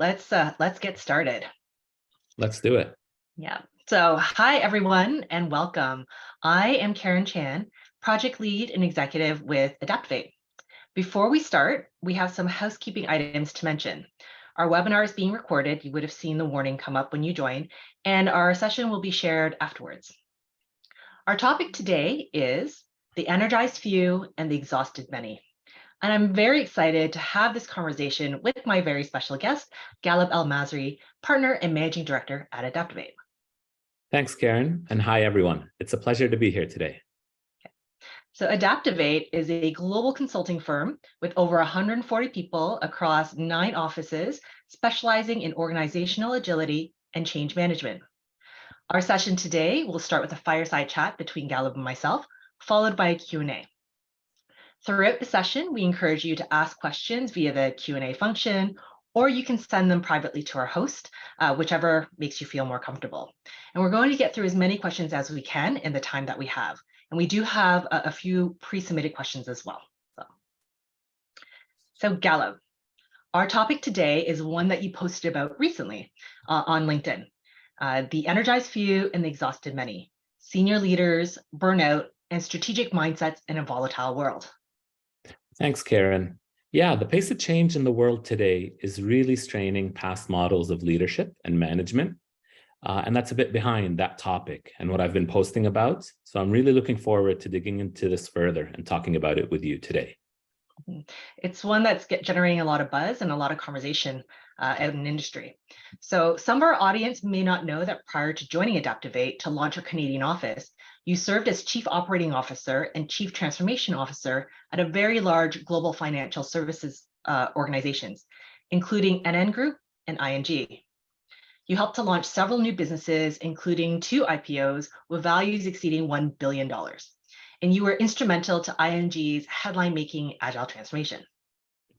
let's get started. Let's do it. Yeah. So hi everyone and welcome. I am Karen Chan, project lead and executive with ADAPTOVATE. Before we start, we have some housekeeping items to mention. Our webinar is being recorded. You would have seen the warning come up when you joined, and our session will be shared afterwards. Our topic today is the energized few and the exhausted many. And I'm very excited to have this conversation with my very special guest, Ghaleb El Masri, partner and managing director at ADAPTOVATE. Thanks, Karen, and hi, everyone. It's a pleasure to be here today. So ADAPTOVATE is a global consulting firm with over 140 people across 9 offices, specializing in organizational agility and change management. Our session today will start with a fireside chat between Ghaleb and myself, followed by a Q&A. Throughout the session, we encourage you to ask questions via the Q&A function, or you can send them privately to our host, whichever makes you feel more comfortable. And we're going to get through as many questions as we can in the time that we have. And we do have a few pre-submitted questions as well. So Ghaleb, our topic today is one that you posted about recently on LinkedIn, the energized few and the exhausted many, senior leaders, burnout, and strategic mindsets in a volatile world. Thanks, Karen. Yeah, the pace of change in the world today is really straining past models of leadership and management. And that's a bit behind that topic and what I've been posting about. So I'm really looking forward to digging into this further and talking about it with you today. It's one that's generating a lot of buzz and a lot of conversation out in industry. So some of our audience may not know that prior to joining ADAPTOVATE to launch our Canadian office, you served as Chief Operating Officer and Chief Transformation Officer at a very large global financial services organizations, including NN Group and ING. You helped to launch several new businesses, including 2 IPOs with values exceeding $1 billion. And you were instrumental to ING's headline-making Agile transformation.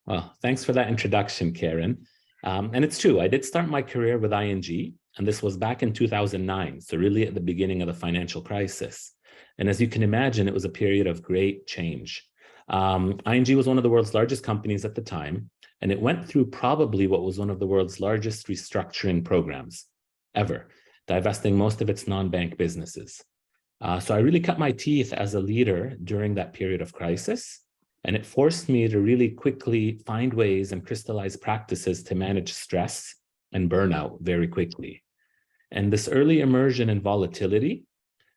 Well, thanks for that introduction, Karen. And it's true, I did start my career with ING, and this was back in 2009, so really at the beginning of the financial crisis. And as you can imagine, it was a period of great change. ING was one of the world's largest companies at the time, and it went through probably what was one of the world's largest restructuring programs ever, divesting most of its non-bank businesses. So I really cut my teeth as a leader during that period of crisis, and it forced me to really quickly find ways and crystallize practices to manage stress and burnout very quickly. And this early immersion in volatility,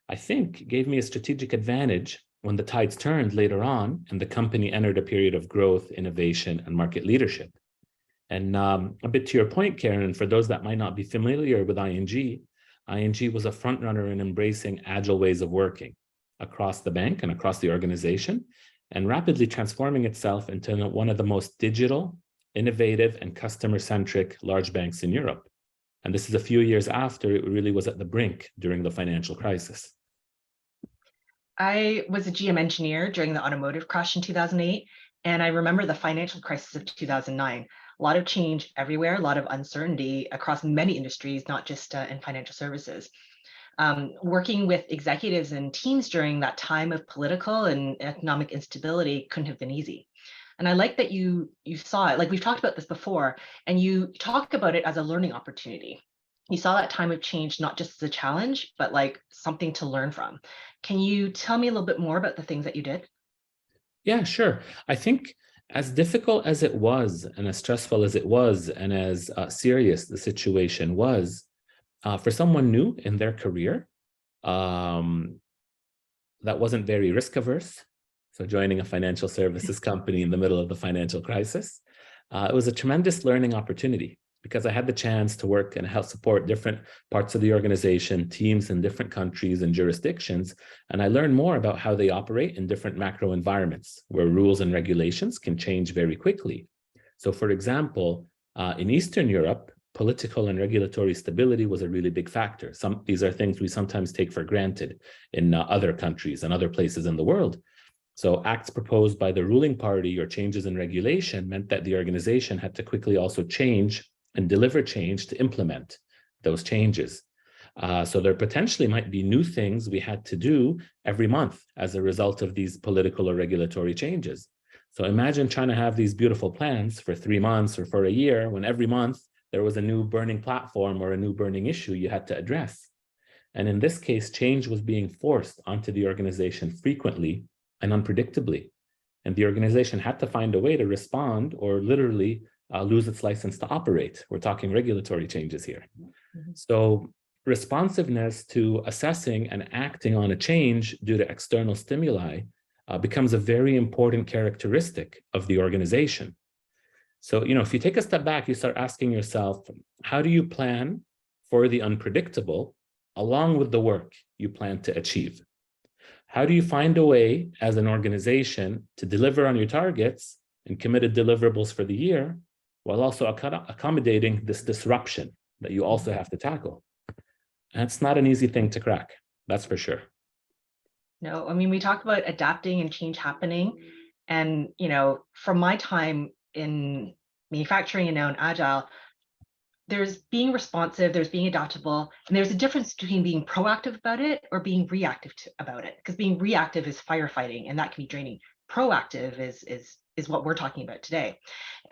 I think, gave me a strategic advantage when the tides turned later on and the company entered a period of growth, innovation, and market leadership. And a bit to your point, Karen, for those that might not be familiar with ING was a front runner in embracing agile ways of working across the bank and across the organization, and rapidly transforming itself into one of the most digital, innovative, and customer-centric large banks in Europe. And this is a few years after it really was at the brink during the financial crisis. I was a GM engineer during the automotive crash in 2008, and I remember the financial crisis of 2009. A lot of change everywhere, a lot of uncertainty across many industries, not just in financial services. Working with executives and teams during that time of political and economic instability couldn't have been easy. And I like that you saw it, like we've talked about this before, and you talk about it as a learning opportunity. You saw that time of change not just as a challenge, but like something to learn from. Can you tell me a little bit more about the things that you did? Yeah, sure. I think as difficult as it was and as stressful as it was and as serious the situation was, for someone new in their career, that wasn't very risk averse, so joining a financial services company in the middle of the financial crisis, it was a tremendous learning opportunity because I had the chance to work and help support different parts of the organization, teams in different countries and jurisdictions, and I learned more about how they operate in different macro environments where rules and regulations can change very quickly. So for example, in Eastern Europe, political and regulatory stability was a really big factor. These are things we sometimes take for granted in other countries and other places in the world. So acts proposed by the ruling party or changes in regulation meant that the organization had to quickly also change and deliver change to implement those changes. So there potentially might be new things we had to do every month as a result of these political or regulatory changes. So imagine trying to have these beautiful plans for 3 months or for a year when every month there was a new burning platform or a new burning issue you had to address. And in this case, change was being forced onto the organization frequently and unpredictably. And the organization had to find a way to respond or literally lose its license to operate. We're talking regulatory changes here. So responsiveness to assessing and acting on a change due to external stimuli becomes a very important characteristic of the organization. So, if you take a step back, you start asking yourself, how do you plan for the unpredictable along with the work you plan to achieve? How do you find a way as an organization to deliver on your targets and committed deliverables for the year while also accommodating this disruption that you also have to tackle? And it's not an easy thing to crack, that's for sure. No, I mean, we talk about adapting and change happening. And, from my time in manufacturing and now in Agile, there's being responsive, there's being adaptable, and there's a difference between being proactive about it or being reactive about it. Because being reactive is firefighting, and that can be draining. Proactive is what we're talking about today.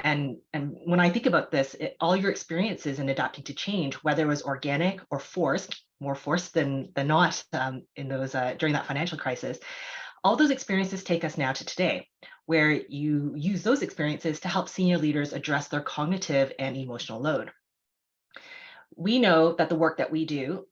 And when I think about this, all your experiences in adapting to change, whether it was organic or forced, more forced than not in those during that financial crisis, all those experiences take us now to today, where you use those experiences to help senior leaders address their cognitive and emotional load. We know that in the work that we do,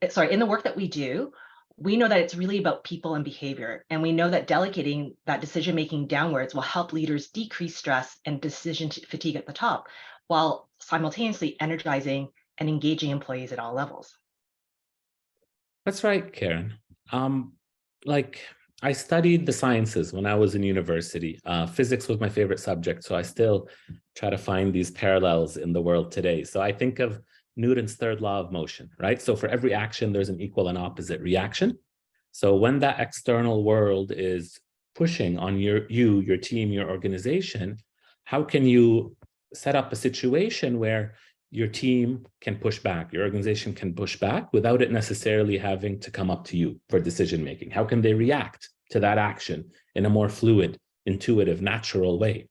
we know that it's really about people and behavior. And we know that delegating that decision-making downwards will help leaders decrease stress and decision fatigue at the top, while simultaneously energizing and engaging employees at all levels. That's right, Karen. I studied the sciences when I was in university. Physics was my favorite subject, so I still try to find these parallels in the world today. So I think of Newton's third law of motion, right? So for every action, there's an equal and opposite reaction. So when that external world is pushing on your team, your organization, how can you set up a situation where your team can push back, your organization can push back without it necessarily having to come up to you for decision-making? How can they react to that action in a more fluid, intuitive, natural way?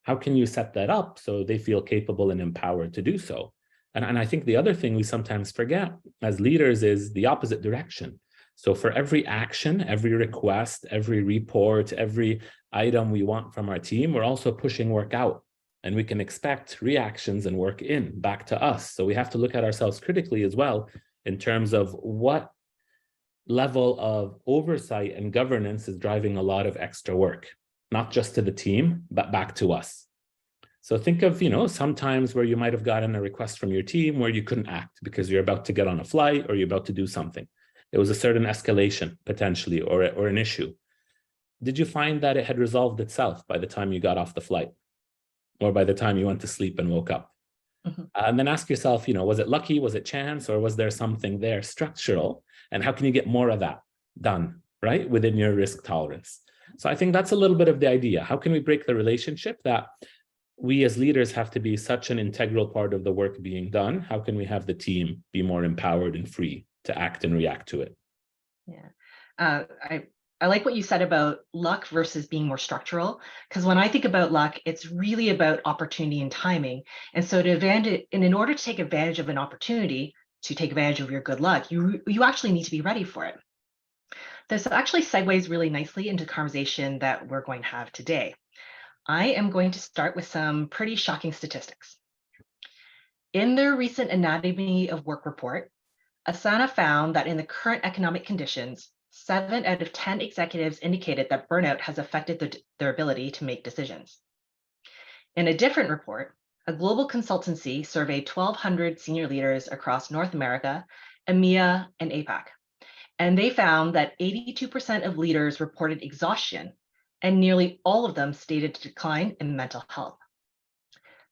How can you set that up so they feel capable and empowered to do so? And I think the other thing we sometimes forget as leaders is the opposite direction. So for every action, every request, every report, every item we want from our team, we're also pushing work out. And we can expect reactions and work in back to us. So we have to look at ourselves critically as well in terms of what level of oversight and governance is driving a lot of extra work, not just to the team, but back to us. So think of, sometimes where you might have gotten a request from your team where you couldn't act because you're about to get on a flight or you're about to do something. It was a certain escalation potentially or an issue. Did you find that it had resolved itself by the time you got off the flight or by the time you went to sleep and woke up? Mm-hmm. And then ask yourself, was it lucky? Was it chance? Or was there something there structural? And how can you get more of that done, right, within your risk tolerance? So I think that's a little bit of the idea. How can we break the relationship that we as leaders have to be such an integral part of the work being done? How can we have the team be more empowered and free to act and react to it? Yeah, I like what you said about luck versus being more structural, because when I think about luck, it's really about opportunity and timing. And so in order to take advantage of an opportunity, to take advantage of your good luck, you actually need to be ready for it. This actually segues really nicely into the conversation that we're going to have today. I am going to start with some pretty shocking statistics. In their recent Anatomy of Work report, Asana found that in the current economic conditions, 7 out of 10 executives indicated that burnout has affected their ability to make decisions. In a different report, a global consultancy surveyed 1,200 senior leaders across North America, EMEA, and APAC. And they found that 82% of leaders reported exhaustion, and nearly all of them stated a decline in mental health.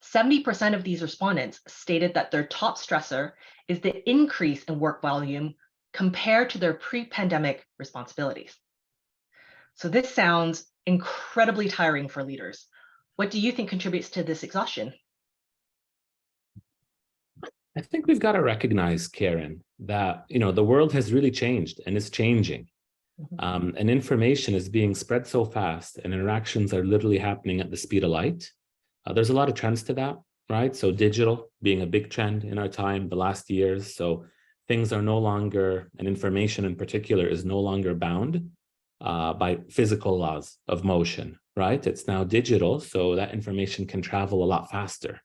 70% of these respondents stated that their top stressor is the increase in work volume compared to their pre-pandemic responsibilities. So this sounds incredibly tiring for leaders. What do you think contributes to this exhaustion? I think we've got to recognize, Karen, that the world has really changed and is changing. Mm-hmm. And information is being spread so fast and interactions are literally happening at the speed of light. There's a lot of trends to that. right? So digital being a big trend in our time, the last years. So things are no longer, and information in particular is no longer bound by physical laws of motion, right? It's now digital, so that information can travel a lot faster.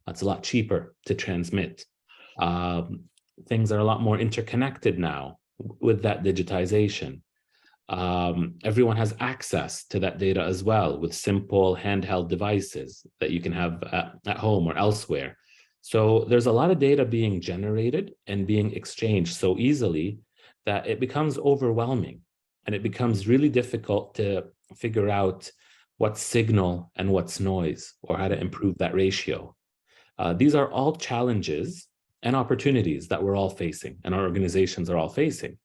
It's a lot cheaper to transmit. Things are a lot more interconnected now with that digitization. Everyone has access to that data as well with simple handheld devices that you can have at home or elsewhere. So there's a lot of data being generated and being exchanged so easily that it becomes overwhelming, and it becomes really difficult to figure out what's signal and what's noise, or how to improve that ratio. These are all challenges and opportunities that we're all facing, and our organizations are all facing.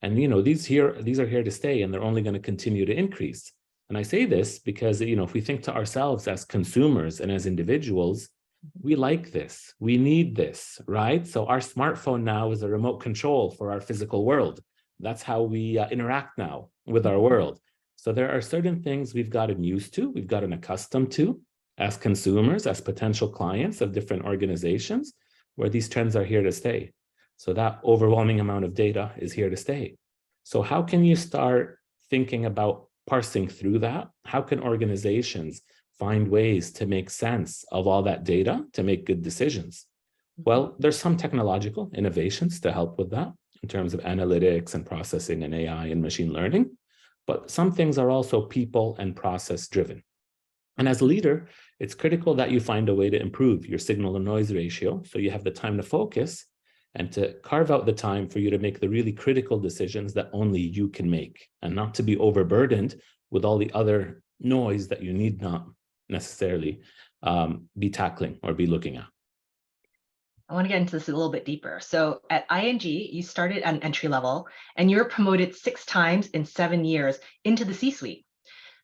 And these are here to stay, and they're only going to continue to increase. And I say this because if we think to ourselves as consumers and as individuals, we like this, we need this, right? So our smartphone now is a remote control for our physical world. That's how we interact now with our world. So there are certain things we've gotten used to, we've gotten accustomed to as consumers, as potential clients of different organizations, where these trends are here to stay. So that overwhelming amount of data is here to stay. So how can you start thinking about parsing through that? How can organizations find ways to make sense of all that data to make good decisions? Well, there's some technological innovations to help with that in terms of analytics and processing and AI and machine learning, but some things are also people and process driven. And as a leader, it's critical that you find a way to improve your signal to noise ratio so you have the time to focus and to carve out the time for you to make the really critical decisions that only you can make, and not to be overburdened with all the other noise that you need not necessarily be tackling or be looking at. I want to get into this a little bit deeper. So at ING, you started at an entry level and you were promoted 6 times in 7 years into the C-suite.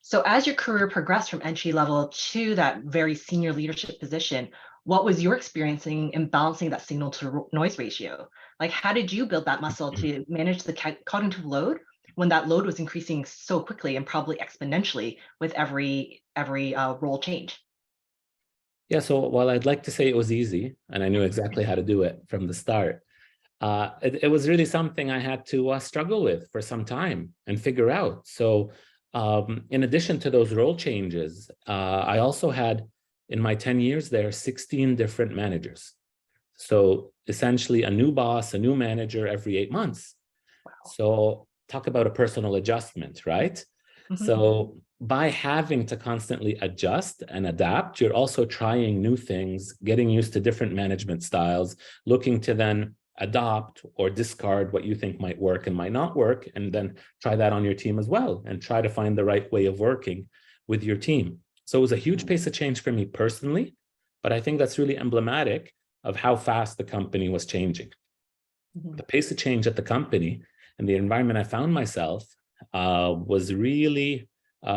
So as your career progressed from entry level to that very senior leadership position, what was your experiencing in balancing that signal to noise ratio? Like, how did you build that muscle to manage the cognitive load when that load was increasing so quickly and probably exponentially with every role change? Yeah, so while I'd like to say it was easy, and I knew exactly how to do it from the start, it was really something I had to struggle with for some time and figure out. So in addition to those role changes, I also had, in my 10 years there, 16 different managers. So essentially a new boss, a new manager every 8 months. Wow. So talk about a personal adjustment, right? So by having to constantly adjust and adapt, you're also trying new things, getting used to different management styles, looking to then adopt or discard what you think might work and might not work, and then try that on your team as well, and try to find the right way of working with your team. So it was a huge pace of change for me personally, but I think that's really emblematic of how fast the company was changing. The pace of change at the company and the environment I found myself was really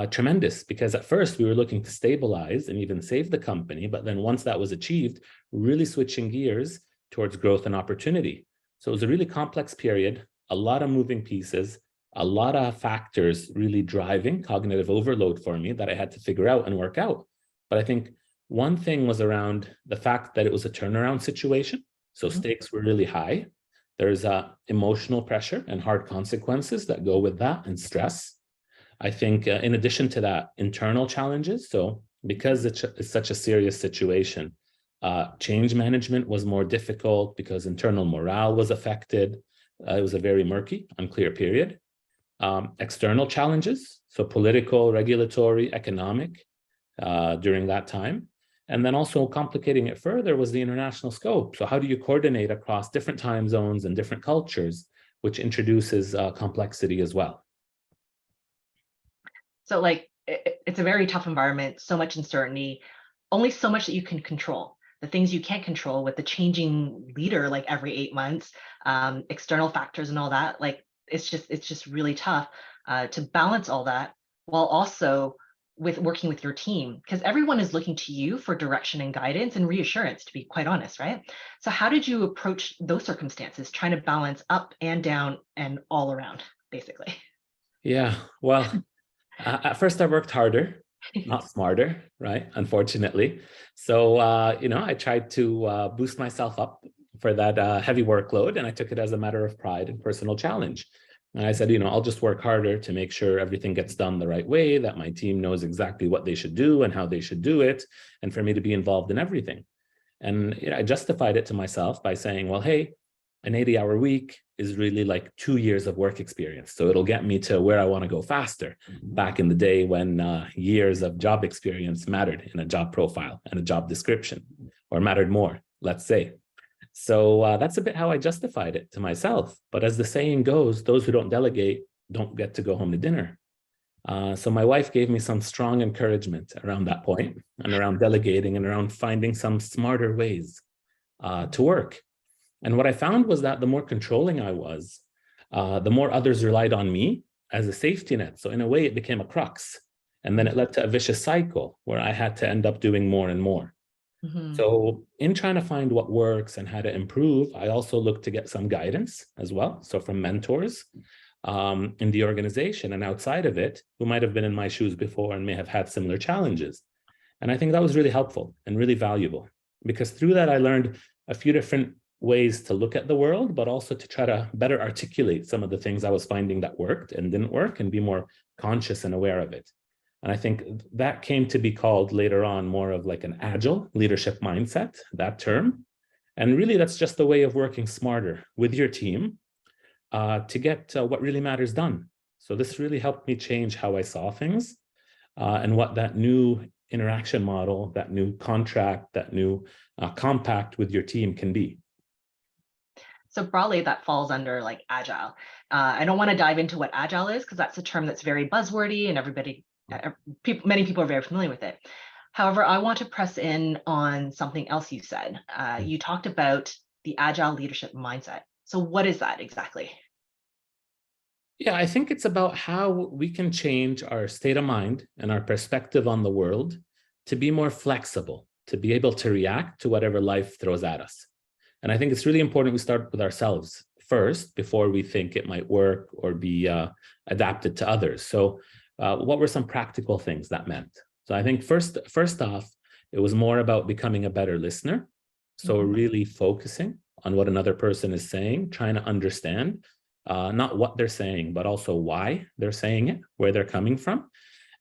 tremendous, because at first we were looking to stabilize and even save the company, but then once that was achieved, really switching gears towards growth and opportunity. So it was a really complex period, a lot of moving pieces, a lot of factors really driving cognitive overload for me that I had to figure out and work out. But I think one thing was around the fact that it was a turnaround situation. So stakes were really high. There's emotional pressure and hard consequences that go with that, and stress. I think in addition to that, internal challenges. So because it's such a serious situation, change management was more difficult because internal morale was affected. It was a very murky, unclear period. External challenges, so political, regulatory, economic, during that time. And then also complicating it further was the international scope. So how do you coordinate across different time zones and different cultures, which introduces complexity as well. So like, it's a very tough environment, so much uncertainty, only so much that you can control. The things you can't control with the changing leader, like every 8 months, external factors and all that, like it's just really tough to balance all that while also with working with your team, because everyone is looking to you for direction and guidance and reassurance, to be quite honest, right? So how did you approach those circumstances, trying to balance up and down and all around, basically? Yeah, well, at first I worked harder not smarter, right? Unfortunately. So, I tried to boost myself up for that heavy workload, and I took it as a matter of pride and personal challenge. And I said, I'll just work harder to make sure everything gets done the right way, that my team knows exactly what they should do and how they should do it, and for me to be involved in everything. And I justified it to myself by saying, well, hey, an 80-hour week is really like 2 years of work experience. So it'll get me to where I want to go faster. Back in the day when years of job experience mattered in a job profile and a job description, or mattered more, let's say. So that's a bit how I justified it to myself. But as the saying goes, those who don't delegate don't get to go home to dinner. So my wife gave me some strong encouragement around that point, and around delegating, and around finding some smarter ways to work. And what I found was that the more controlling I was, the more others relied on me as a safety net. So in a way, it became a crux. And then it led to a vicious cycle where I had to end up doing more and more. Mm-hmm. So in trying to find what works and how to improve, I also looked to get some guidance as well. So from mentors in the organization and outside of it, who might have been in my shoes before and may have had similar challenges. And I think that was really helpful and really valuable, because through that, I learned a few different ways to look at the world, but also to try to better articulate some of the things I was finding that worked and didn't work, and be more conscious and aware of it. And I think that came to be called later on more of like an agile leadership mindset, that term. And really, that's just a way of working smarter with your team to get what really matters done. So this really helped me change how I saw things and what that new interaction model, that new contract, that new compact with your team can be. So broadly, that falls under like agile. I don't want to dive into what agile is, because that's a term that's very buzzwordy and many people are very familiar with it. However, I want to press in on something else you said. You talked about the agile leadership mindset. So what is that exactly? Yeah, I think it's about how we can change our state of mind and our perspective on the world to be more flexible, to be able to react to whatever life throws at us. And I think it's really important we start with ourselves first before we think it might work or be adapted to others. So what were some practical things that meant? So I think first off, it was more about becoming a better listener. So really focusing on what another person is saying, trying to understand not what they're saying, but also why they're saying it, where they're coming from,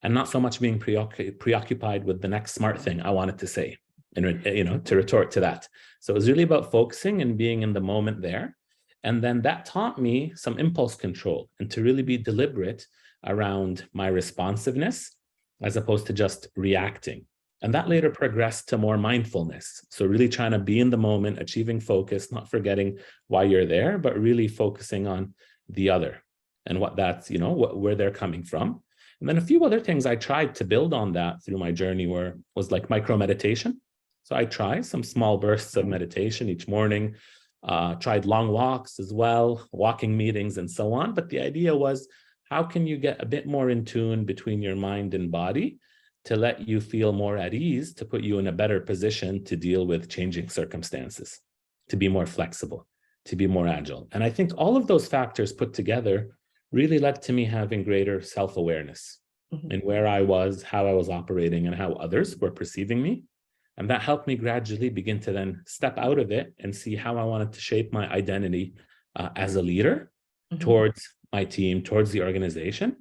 and not so much being preoccupied with the next smart thing I wanted to say, and to retort to that. So it was really about focusing and being in the moment there. And then that taught me some impulse control, and to really be deliberate around my responsiveness as opposed to just reacting. And that later progressed to more mindfulness. So really trying to be in the moment, achieving focus, not forgetting why you're there, but really focusing on the other and what that's, where they're coming from. And then a few other things I tried to build on that through my journey was like micro meditation. So I tried some small bursts of meditation each morning, tried long walks as well, walking meetings and so on. But the idea was, how can you get a bit more in tune between your mind and body to let you feel more at ease, to put you in a better position to deal with changing circumstances, to be more flexible, to be more agile. And I think all of those factors put together really led to me having greater self-awareness in where I was, how I was operating, and how others were perceiving me. And that helped me gradually begin to then step out of it and see how I wanted to shape my identity as a leader towards my team, towards the organization,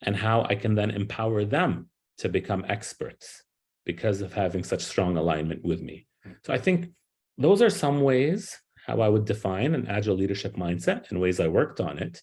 and how I can then empower them to become experts because of having such strong alignment with me. So I think those are some ways how I would define an agile leadership mindset and ways I worked on it.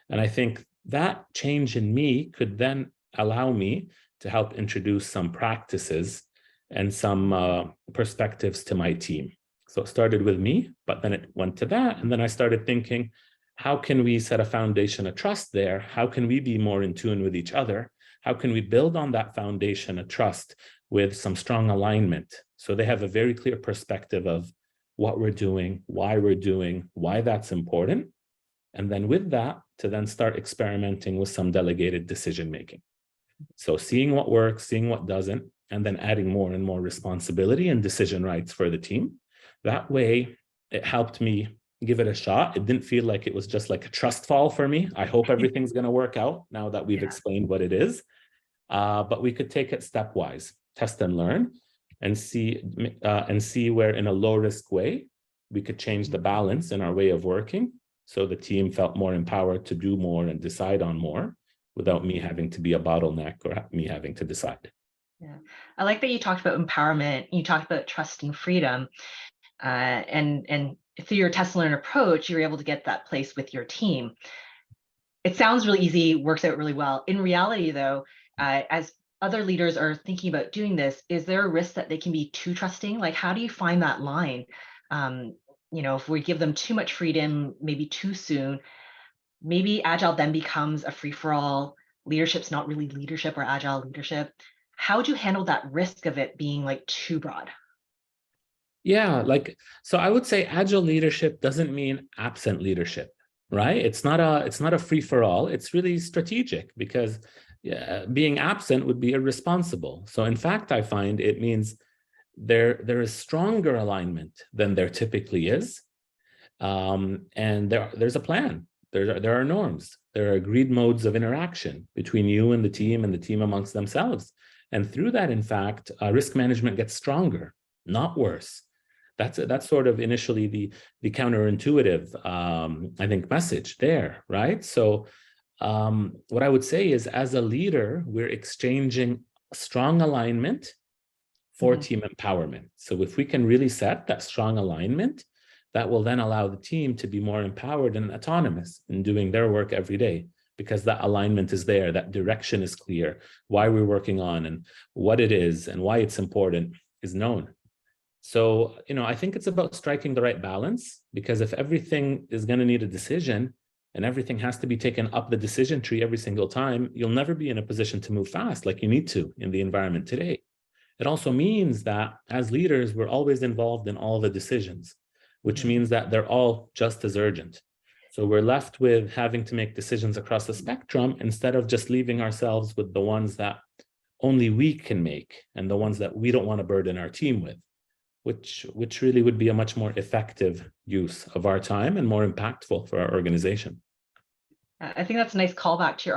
And I think that change in me could then allow me to help introduce some practices and some perspectives to my team. So it started with me, but then it went to that. And then I started thinking, how can we set a foundation of trust there? How can we be more in tune with each other? How can we build on that foundation of trust with some strong alignment? So they have a very clear perspective of what we're doing, why that's important. And then with that, to then start experimenting with some delegated decision-making. So seeing what works, seeing what doesn't, and then adding more and more responsibility and decision rights for the team. That way, it helped me give it a shot. It didn't feel like it was just like a trust fall for me. I hope everything's going to work out now that we've explained what it is. but we could take it stepwise, test and learn, and see where in a low risk way we could change the balance in our way of working, so the team felt more empowered to do more and decide on more without me having to be a bottleneck or me having to decide. Yeah, I like that you talked about empowerment. You talked about trust and freedom, and through your test and learn approach, you're able to get that place with your team. It sounds really easy, works out really well. In reality, though, as other leaders are thinking about doing this, is there a risk that they can be too trusting? Like, how do you find that line? If we give them too much freedom, maybe too soon, maybe Agile then becomes a free-for-all. Leadership's not really leadership or Agile leadership. How would you handle that risk of it being like too broad? Yeah, so I would say Agile leadership doesn't mean absent leadership, right? It's not a free-for-all. It's really strategic, because being absent would be irresponsible. So in fact, I find it means there is stronger alignment than there typically is. And there's a plan. There are norms. There are agreed modes of interaction between you and the team amongst themselves. And through that, in fact, risk management gets stronger, not worse. That's sort of initially the counterintuitive, I think, message there, right? So what I would say is, as a leader, we're exchanging strong alignment for team empowerment. So if we can really set that strong alignment, that will then allow the team to be more empowered and autonomous in doing their work every day, because that alignment is there, that direction is clear, why we're working on and what it is and why it's important is known. So, I think it's about striking the right balance, because if everything is going to need a decision and everything has to be taken up the decision tree every single time, you'll never be in a position to move fast like you need to in the environment today. It also means that as leaders, we're always involved in all the decisions, which means that they're all just as urgent. So we're left with having to make decisions across the spectrum, instead of just leaving ourselves with the ones that only we can make and the ones that we don't want to burden our team with, which really would be a much more effective use of our time and more impactful for our organization. I think that's a nice callback to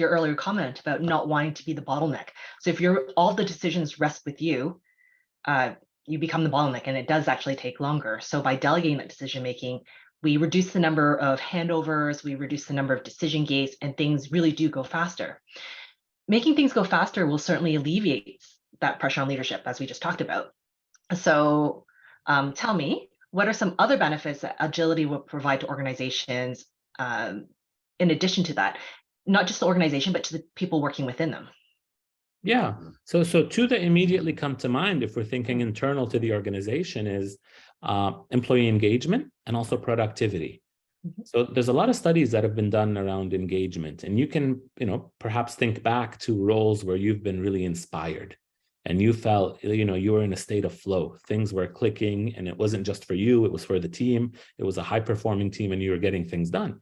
your earlier comment about not wanting to be the bottleneck. So if all the decisions rest with you, you become the bottleneck, and it does actually take longer. So by delegating that decision making, we reduce the number of handovers, we reduce the number of decision gates, and things really do go faster. Making things go faster will certainly alleviate that pressure on leadership, as we just talked about. So tell me, what are some other benefits that agility will provide to organizations in addition to that? Not just the organization, but to the people working within them. Yeah. So two that immediately come to mind, if we're thinking internal to the organization, is employee engagement and also productivity. So there's a lot of studies that have been done around engagement, and you can, perhaps think back to roles where you've been really inspired and you felt, you were in a state of flow. Things were clicking, and it wasn't just for you, it was for the team. It was a high-performing team, and you were getting things done.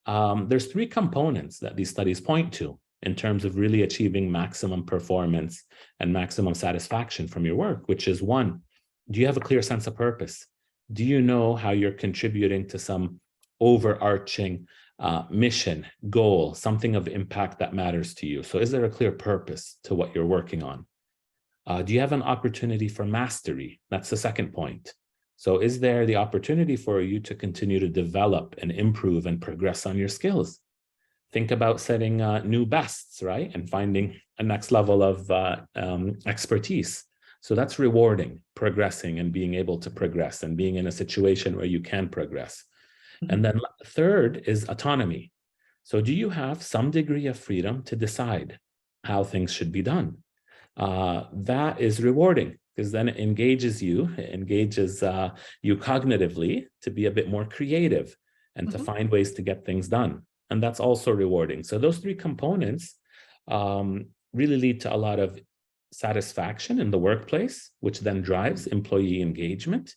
There's 3 components that these studies point to in terms of really achieving maximum performance and maximum satisfaction from your work, which is 1, do you have a clear sense of purpose? Do you know how you're contributing to some overarching mission, goal, something of impact that matters to you? So is there a clear purpose to what you're working on? Do you have an opportunity for mastery? That's the second point. So is there the opportunity for you to continue to develop and improve and progress on your skills? Think about setting new bests, right? And finding a next level of expertise. So that's rewarding, progressing and being able to progress and being in a situation where you can progress. And then third is autonomy. So do you have some degree of freedom to decide how things should be done? That is rewarding, because then it engages you cognitively to be a bit more creative and to find ways to get things done. And that's also rewarding. So those 3 components really lead to a lot of satisfaction in the workplace, which then drives employee engagement.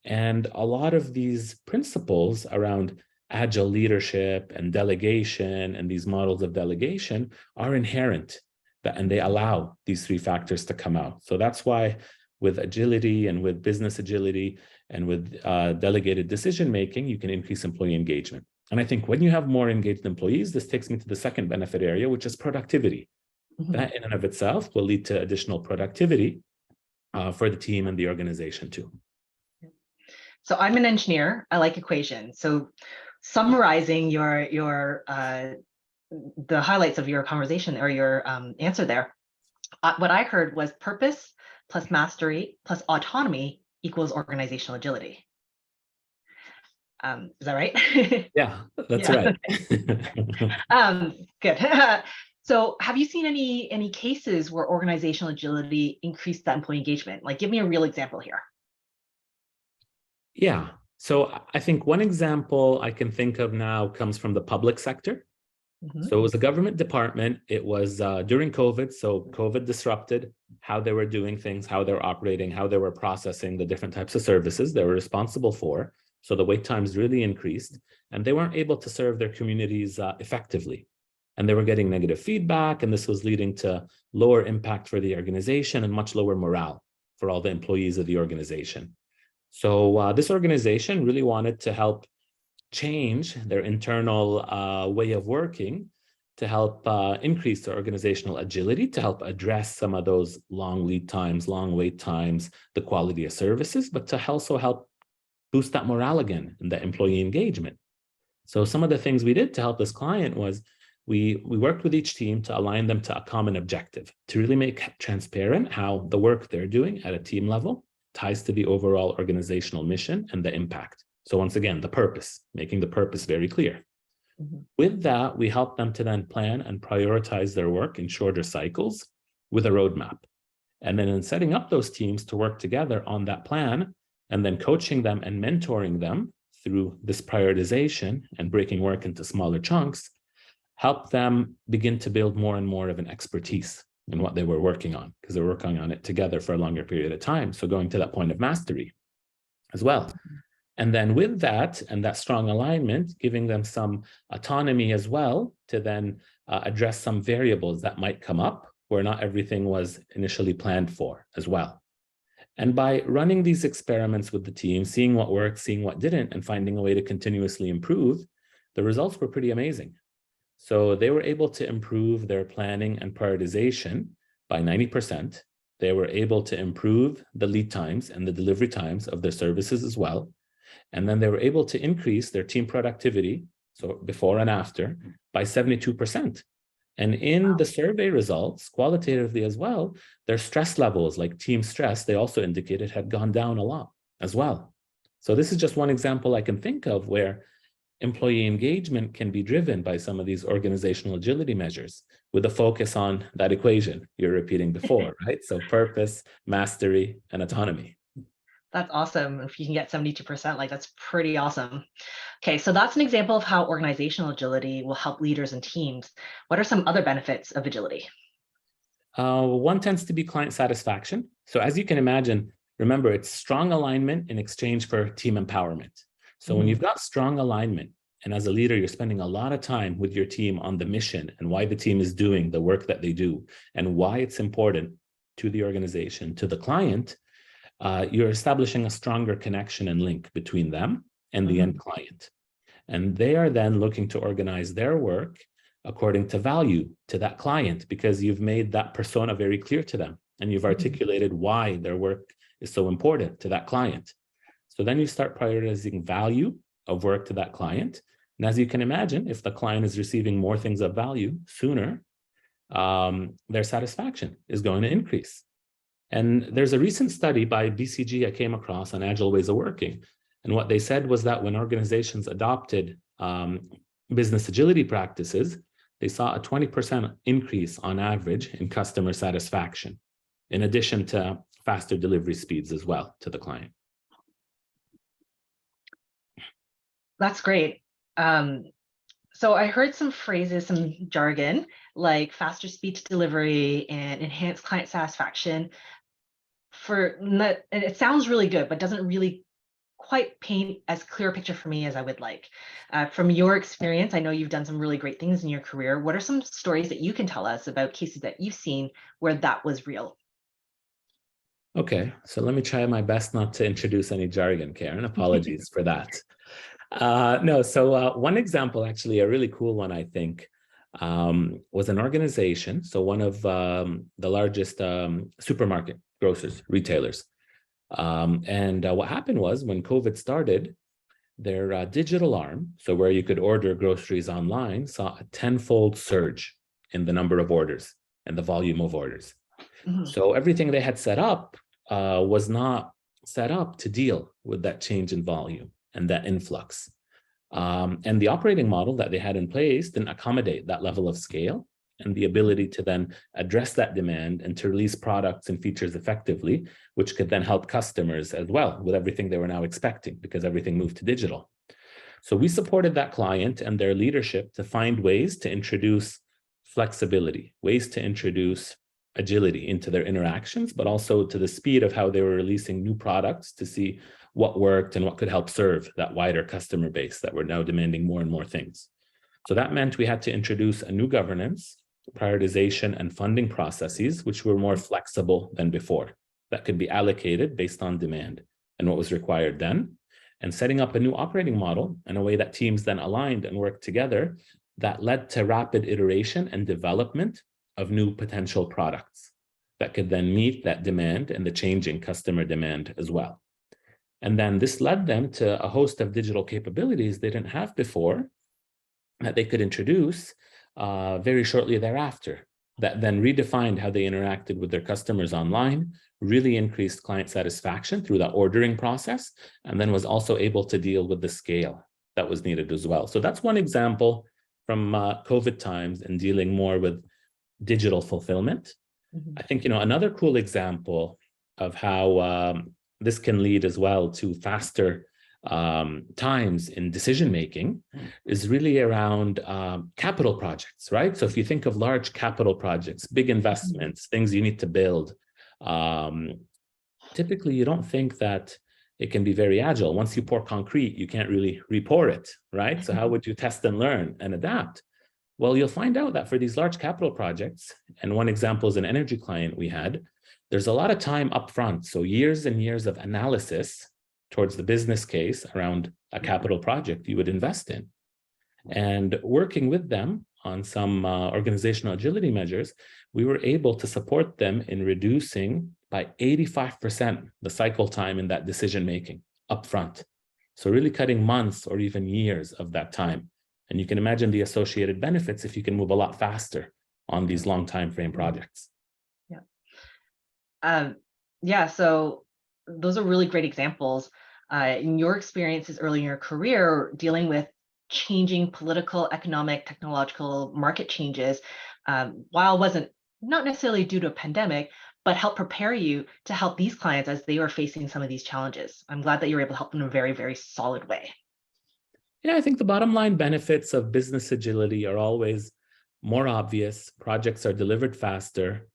And a lot of these principles around agile leadership and delegation and these models of delegation are inherent, and they allow these 3 factors to come out. So that's why with agility and with business agility and with delegated decision-making, you can increase employee engagement. And I think when you have more engaged employees, this takes me to the second benefit area, which is productivity. Mhm. That in and of itself will lead to additional productivity for the team and the organization too. So I'm an engineer. I like equations. So summarizing the highlights of your conversation or your answer there, what I heard was purpose plus mastery plus autonomy equals organizational agility. Is that right? Yeah, that's Yeah. right. Good. So have you seen any cases where organizational agility increased that employee engagement? Like, give me a real example here. Yeah. So I think one example I can think of now comes from the public sector. Mhm. So it was a government department. It was during COVID. So COVID disrupted how they were doing things, how they were operating, how they were processing the different types of services they were responsible for. So the wait times really increased, and they weren't able to serve their communities effectively. And they were getting negative feedback, and this was leading to lower impact for the organization and much lower morale for all the employees of the organization. So this organization really wanted to help change their internal way of working to help increase their organizational agility, to help address some of those long lead times, long wait times, the quality of services, but to also help boost that morale again and the employee engagement. So some of the things we did to help this client was we worked with each team to align them to a common objective, to really make transparent how the work they're doing at a team level ties to the overall organizational mission and the impact. So once again, the purpose, making the purpose very clear. Mhm. With that, we help them to then plan and prioritize their work in shorter cycles with a roadmap. And then in setting up those teams to work together on that plan, and then coaching them and mentoring them through this prioritization and breaking work into smaller chunks, help them begin to build more and more of an expertise in what they were working on, because they're working on it together for a longer period of time. So going to that point of mastery as well. And then with that and that strong alignment, giving them some autonomy as well to then address some variables that might come up where not everything was initially planned for as well. And by running these experiments with the team, seeing what worked, seeing what didn't, and finding a way to continuously improve, the results were pretty amazing. So they were able to improve their planning and prioritization by 90%. They were able to improve the lead times and the delivery times of their services as well. And then they were able to increase their team productivity, so before and after, by 72%. And in the survey results, qualitatively as well, their stress levels, like team stress, they also indicated had gone down a lot as well. So this is just one example I can think of where employee engagement can be driven by some of these organizational agility measures with a focus on that equation you're repeating before, right? So purpose, mastery, and autonomy. That's awesome. If you can get 72%, like that's pretty awesome. Okay, so that's an example of how organizational agility will help leaders and teams. What are some other benefits of agility? One tends to be client satisfaction. So as you can imagine, remember, it's strong alignment in exchange for team empowerment. So when you've got strong alignment, and as a leader, you're spending a lot of time with your team on the mission and why the team is doing the work that they do and why it's important to the organization, to the client, you're establishing a stronger connection and link between them and the end client. And they are then looking to organize their work according to value to that client, because you've made that persona very clear to them and you've articulated why their work is so important to that client. So then you start prioritizing value of work to that client. And as you can imagine, if the client is receiving more things of value sooner, their satisfaction is going to increase. And there's a recent study by BCG I came across on Agile ways of working. And what they said was that when organizations adopted business agility practices, they saw a 20% increase on average in customer satisfaction, in addition to faster delivery speeds as well to the client. That's great. So I heard some phrases, some jargon, like faster speed to delivery and enhanced client satisfaction. And it sounds really good, but doesn't really quite paint as clear a picture for me as I would like. From your experience, I know you've done some really great things in your career. What are some stories that you can tell us about cases that you've seen where that was real? Okay, so let me try my best not to introduce any jargon, Karen. Apologies for that. No, so one example, actually, a really cool one, I think, was an organization, so one of the largest supermarket grocers, retailers. And what happened was when COVID started, their digital arm, so where you could order groceries online, saw a 10-fold surge in the number of orders and the volume of orders. So everything they had set up was not set up to deal with that change in volume and that influx. And the operating model that they had in place didn't accommodate that level of scale and the ability to then address that demand and to release products and features effectively, which could then help customers as well with everything they were now expecting because everything moved to digital. So we supported that client and their leadership to find ways to introduce flexibility, ways to introduce agility into their interactions, but also to the speed of how they were releasing new products to see what worked and what could help serve that wider customer base that were now demanding more and more things. So that meant we had to introduce a new governance, prioritization, and funding processes, which were more flexible than before, that could be allocated based on demand and what was required then, and setting up a new operating model in a way that teams then aligned and worked together that led to rapid iteration and development of new potential products that could then meet that demand and the changing customer demand as well. And then this led them to a host of digital capabilities they didn't have before that they could introduce very shortly thereafter, that then redefined how they interacted with their customers online, really increased client satisfaction through that ordering process, and then was also able to deal with the scale that was needed as well. So that's one example from COVID times and dealing more with digital fulfillment. I think, another cool example of how this can lead as well to faster times in decision-making is really around capital projects, right? So if you think of large capital projects, big investments, things you need to build, typically you don't think that it can be very agile. Once you pour concrete, you can't really re-pour it, right? So how would you test and learn and adapt? Well, you'll find out that for these large capital projects, and one example is an energy client we had, there's a lot of time upfront. So years and years of analysis towards the business case around a capital project you would invest in. And working with them on some organizational agility measures, we were able to support them in reducing by 85% the cycle time in that decision-making upfront. So really cutting months or even years of that time. And you can imagine the associated benefits if you can move a lot faster on these long time frame projects. Yeah, so those are really great examples. In your experiences early in your career dealing with changing political, economic, technological market changes, while wasn't not necessarily due to a pandemic, but helped prepare you to help these clients as they were facing some of these challenges. I'm glad that you were able to help them in a very, very solid way. Yeah, I think the bottom line benefits of business agility are always more obvious. Projects are delivered faster.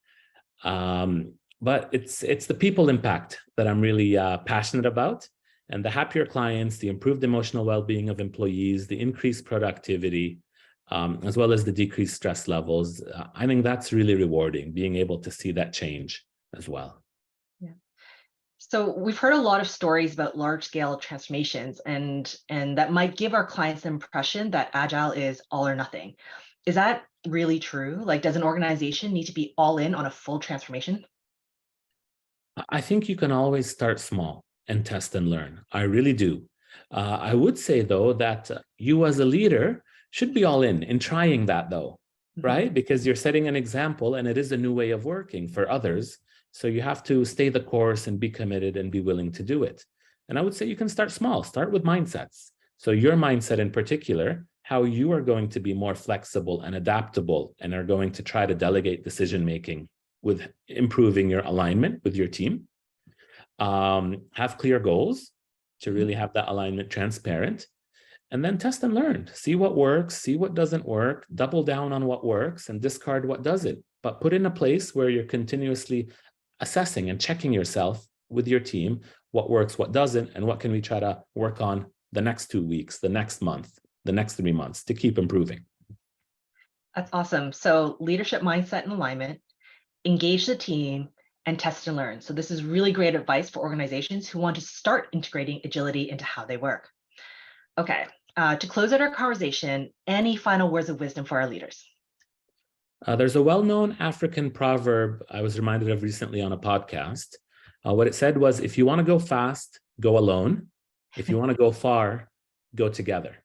But it's the people impact that I'm really passionate about. And the happier clients, the improved emotional well-being of employees, the increased productivity, as well as the decreased stress levels. I think that's really rewarding, being able to see that change as well. Yeah. So we've heard a lot of stories about large-scale transformations, and that might give our clients the impression that Agile is all or nothing. Is that really true? Like, does an organization need to be all in on a full transformation? I think you can always start small and test and learn. I really do. I would say, though, that you as a leader should be all in trying that, though, right? Because you're setting an example and it is a new way of working for others. So you have to stay the course and be committed and be willing to do it. And I would say you can start small, start with mindsets. So your mindset in particular, how you are going to be more flexible and adaptable and are going to try to delegate decision-making with improving your alignment with your team. Have clear goals to really have that alignment transparent, and then test and learn. See what works, see what doesn't work, double down on what works and discard what doesn't. But put in a place where you're continuously assessing and checking yourself with your team, what works, what doesn't, and what can we try to work on the next 2 weeks, the next month, the next 3 months to keep improving. That's awesome. So leadership mindset and alignment, engage the team, and test and learn. So this is really great advice for organizations who want to start integrating agility into how they work. Okay, to close out our conversation, any final words of wisdom for our leaders? There's a well-known African proverb I was reminded of recently on a podcast. What it said was, if you want to go fast, go alone. If you want to go far, go together.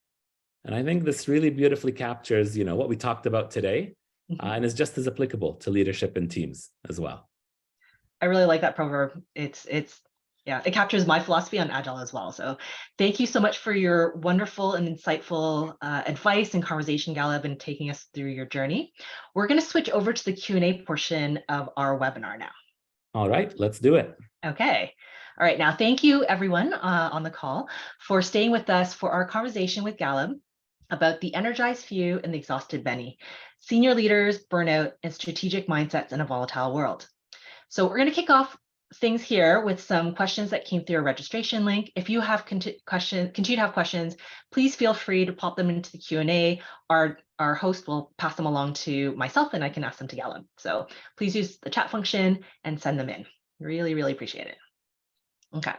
And I think this really beautifully captures, what we talked about today, and is just as applicable to leadership and teams as well. I really like that proverb. Yeah, it captures my philosophy on Agile as well. So thank you so much for your wonderful and insightful advice and conversation, Ghaleb, and taking us through your journey. We're going to switch over to the Q&A portion of our webinar now. All right, let's do it. Okay. All right. Now, thank you, everyone on the call, for staying with us for our conversation with Ghaleb about the energized few and the exhausted many, senior leaders, burnout, and strategic mindsets in a volatile world. So we're going to kick off things here with some questions that came through our registration link. If you have continue to have questions, please feel free to pop them into the Q&A. Our host will pass them along to myself and I can ask them to Ghaleb. So please use the chat function and send them in. Really, really appreciate it. Okay.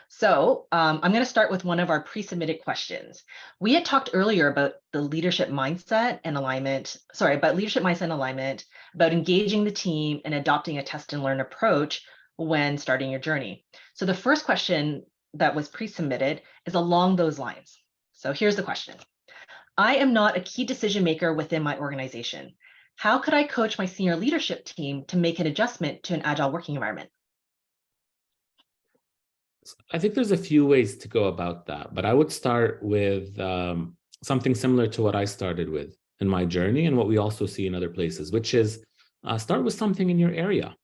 So I'm going to start with one of our pre-submitted questions. We had talked earlier about the leadership mindset and alignment, about leadership mindset and alignment, about engaging the team and adopting a test and learn approach when starting your journey. So the first question that was pre-submitted is along those lines. So here's the question. I am not a key decision maker within my organization. How could I coach my senior leadership team to make an adjustment to an agile working environment? I think there's a few ways to go about that, but I would start with something similar to what I started with in my journey and what we also see in other places, which is start with something in your area.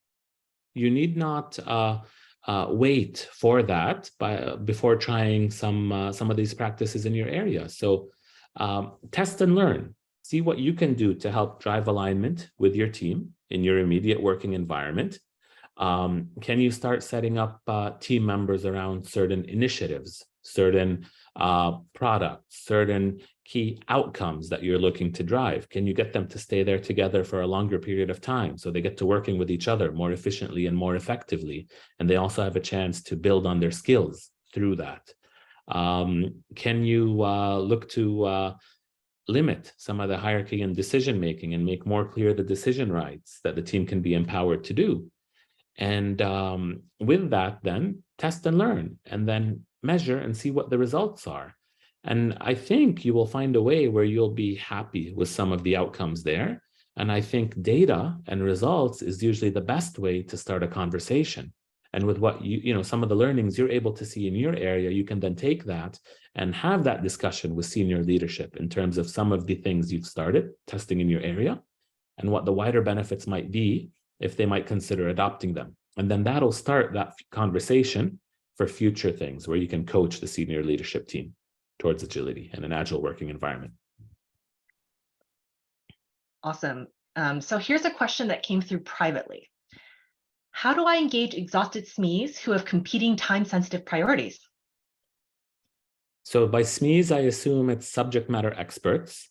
You need not wait for that before trying some of these practices in your area. So test and learn. See what you can do to help drive alignment with your team in your immediate working environment. Can you start setting up team members around certain initiatives, certain products, certain key outcomes that you're looking to drive? Can you get them to stay there together for a longer period of time so they get to working with each other more efficiently and more effectively? And they also have a chance to build on their skills through that. Can you look to limit some of the hierarchy and decision making and make more clear the decision rights that the team can be empowered to do? And with that, then test and learn, and then measure and see what the results are. And I think you will find a way where you'll be happy with some of the outcomes there. And I think data and results is usually the best way to start a conversation. And with what some of the learnings you're able to see in your area, you can then take that and have that discussion with senior leadership in terms of some of the things you've started testing in your area and what the wider benefits might be if they might consider adopting them. And then that'll start that conversation for future things where you can coach the senior leadership team towards agility and an agile working environment. Awesome. So here's a question that came through privately. How do I engage exhausted SMEs who have competing time-sensitive priorities? So by SMEs, I assume it's subject matter experts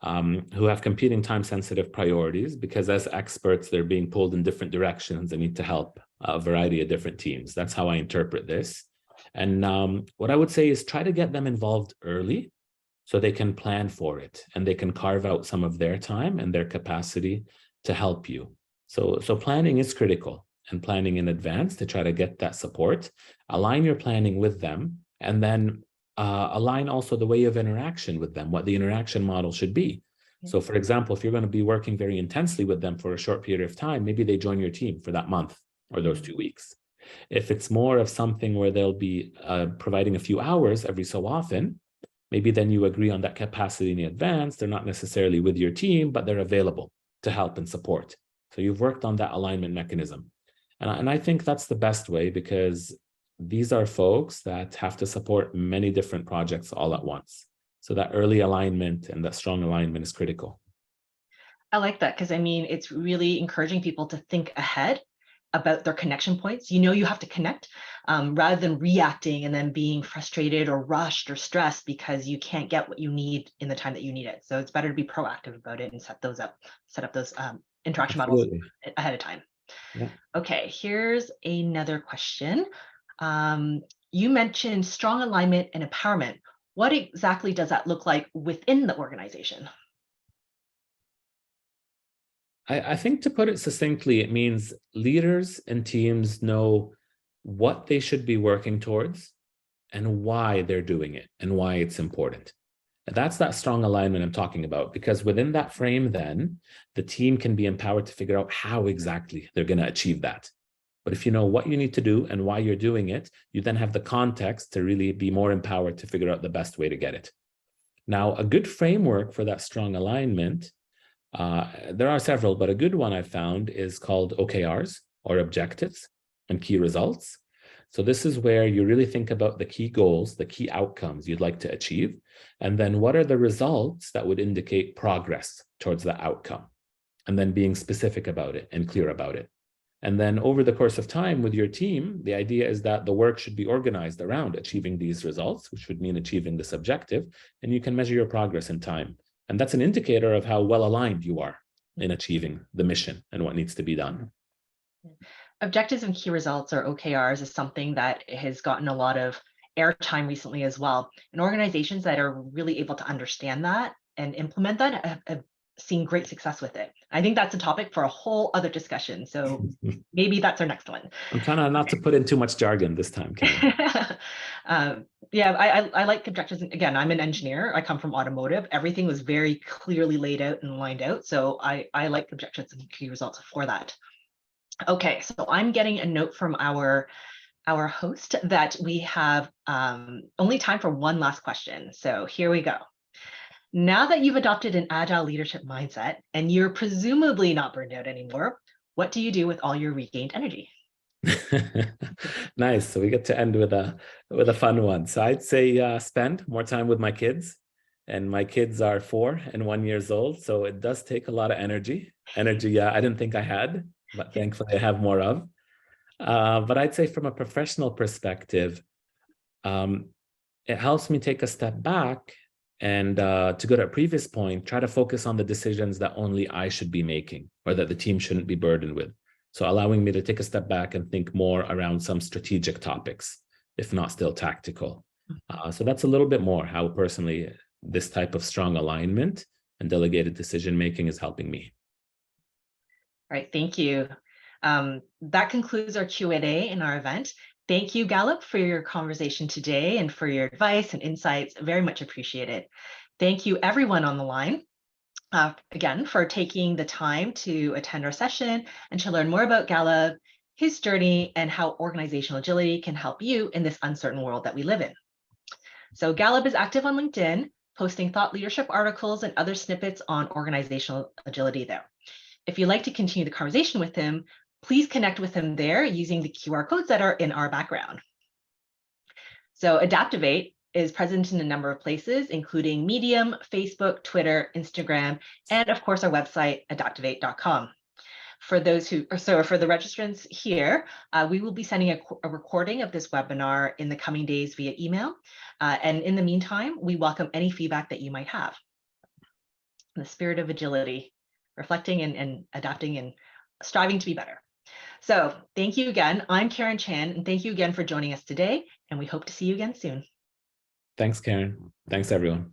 who have competing time-sensitive priorities, because as experts, they're being pulled in different directions and need to help a variety of different teams. That's how I interpret this. And what I would say is try to get them involved early so they can plan for it and they can carve out some of their time and their capacity to help you. So planning is critical, and planning in advance to try to get that support. Align your planning with them, and then align also the way of interaction with them, what the interaction model should be. So for example, if you're going to be working very intensely with them for a short period of time, maybe they join your team for that month or those 2 weeks. If it's more of something where they'll be providing a few hours every so often, maybe then you agree on that capacity in advance. They're not necessarily with your team, but they're available to help and support. So you've worked on that alignment mechanism. And I think that's the best way, because these are folks that have to support many different projects all at once. So that early alignment and that strong alignment is critical. I like that, because I mean, it's really encouraging people to think ahead about their connection points. You have to connect rather than reacting and then being frustrated or rushed or stressed because you can't get what you need in the time that you need it. So it's better to be proactive about it and set up those interaction models ahead of time. Yeah. Okay, here's another question. You mentioned strong alignment and empowerment. What exactly does that look like within the organization? I think to put it succinctly, it means leaders and teams know what they should be working towards and why they're doing it and why it's important. And that's that strong alignment I'm talking about, because within that frame, then the team can be empowered to figure out how exactly they're going to achieve that. But if you know what you need to do and why you're doing it, you then have the context to really be more empowered to figure out the best way to get it. Now, a good framework for that strong alignment, there are several, but a good one I found is called OKRs, or objectives and key results. So this is where you really think about the key goals, the key outcomes you'd like to achieve, and then what are the results that would indicate progress towards the outcome, and then being specific about it and clear about it. And then over the course of time with your team, the idea is that the work should be organized around achieving these results, which would mean achieving this objective, and you can measure your progress in time. And that's an indicator of how well aligned you are in achieving the mission and what needs to be done. Objectives and key results, or OKRs, is something that has gotten a lot of airtime recently as well. And organizations that are really able to understand that and implement that have seen great success with it. I think that's a topic for a whole other discussion. So maybe that's our next one. I'm trying not to put in too much jargon this time, Karen. Yeah, I like objectives. Again, I'm an engineer. I come from automotive. Everything was very clearly laid out and lined out. So I like objectives and key results for that. Okay, so I'm getting a note from our host that we have only time for one last question. So here we go. Now that you've adopted an agile leadership mindset and you're presumably not burned out anymore, what do you do with all your regained energy? Nice. So we get to end with a fun one. So I'd say spend more time with my kids. And my kids are 4 and 1 years old. So it does take a lot of energy. Energy I didn't think I had, but thankfully I have more of. But I'd say from a professional perspective, it helps me take a step back and to go to a previous point, try to focus on the decisions that only I should be making or that the team shouldn't be burdened with. So allowing me to take a step back and think more around some strategic topics, if not still tactical. So that's a little bit more how personally this type of strong alignment and delegated decision-making is helping me. All right, thank you. That concludes our Q&A in our event. Thank you, Ghaleb, for your conversation today and for your advice and insights. Very much appreciated. Thank you, everyone on the line, again, for taking the time to attend our session and to learn more about Ghaleb, his journey, and how organizational agility can help you in this uncertain world that we live in. So Ghaleb is active on LinkedIn, posting thought leadership articles and other snippets on organizational agility there. If you'd like to continue the conversation with him, please connect with him there using the QR codes that are in our background. So ADAPTOVATE is present in a number of places, including Medium, Facebook, Twitter, Instagram, and of course our website, adaptovate.com. For those who, for the registrants here, we will be sending a recording of this webinar in the coming days via email. And in the meantime, we welcome any feedback that you might have. In the spirit of agility, reflecting and adapting and striving to be better. So thank you again. I'm Karen Chan, and thank you again for joining us today, and we hope to see you again soon. Thanks, Karen. Thanks, everyone.